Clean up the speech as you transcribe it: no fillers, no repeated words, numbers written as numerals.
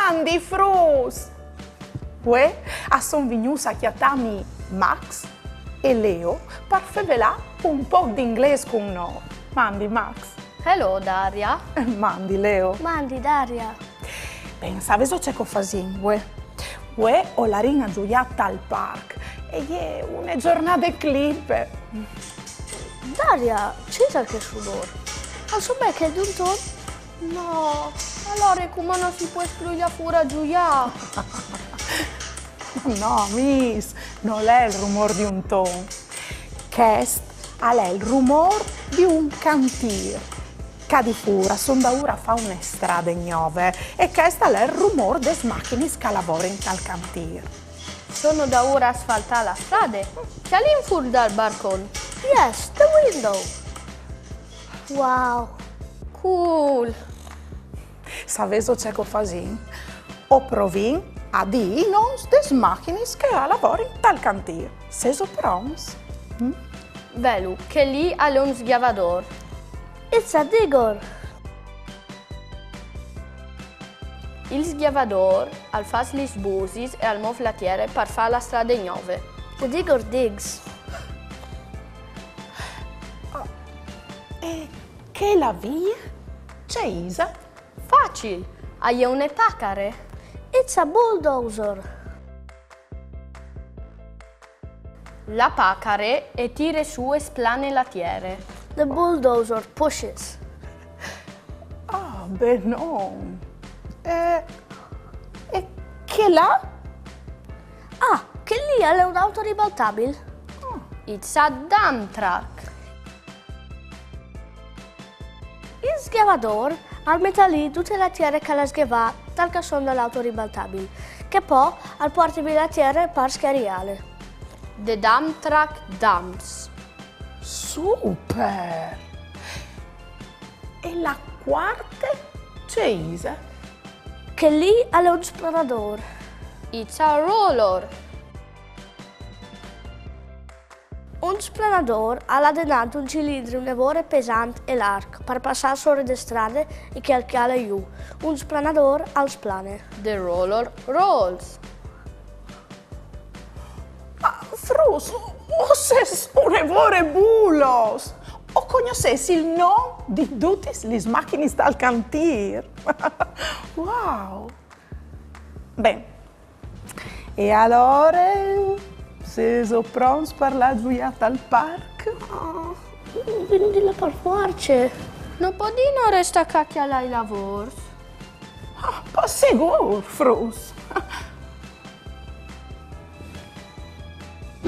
Mandi, Frus! Ue, son venuti a chiamarmi Max e Leo per farvela un po' d'inglese con noi. Mandi, Max. Hello, Daria. Mandi, Leo. Mandi, Daria. Pensa, adesso c'è cosa fare. Ue ho la ringa gioiata al parco e è una giornata clip. Daria, c'è che sudore. Ma so bene che è d'un ton? No, allora come non si può escludere fuori a gioiare? No, miss, non è il rumore di un ton. Questo è il rumore di un cantiere. Che di fuori, sono da ora fa una strada nuove e questo è il rumore delle macchine che lavorano al cantiere. Sono da ora a asfaltare la strada. C'è lì fuori dal balcone. Yes, the window. Wow. Cool. Saveso c'è cosa fare? O provi a dire non delle macchine che lavorano al cantiere. Sei pronti? Velu, che lì è un sghiavador. It's a digger. Il sghiavador al fa gli sbusi e al moflatiere per fare la strada nuove. The digger digs. E che la via? C'è Isa? Facile, hai un pacare. It's a bulldozer. La pacare e tira su e splane latiere. The bulldozer pushes. Ah, beh no. E che là? Ah, che lì è un'auto ribaltabile? It's a dump truck. Il sghiavador al metà tutte le tiere che la sghiava dal cassone dell'auto ribaltabile, che poi al porti le tiere per scariare. The dump truck dumps. Super! E la quarta c'è Isa? Che lì è un spranador. It's a roller. Un splanador ha ladenato un cilindro nevore pesante e largo per passare sopra le strade e calcare giù. Un splanador al splane. The roller rolls. Ah, Frus, o sei un evore bulos! O conoscessi il nome di tutte le macchine dal cantiere? Wow! Bene, e allora sei pronti per la giocata al parco? Vendila per forza. Non può dire non resta cacchia ai lavori. Ah, sicuro, Frus!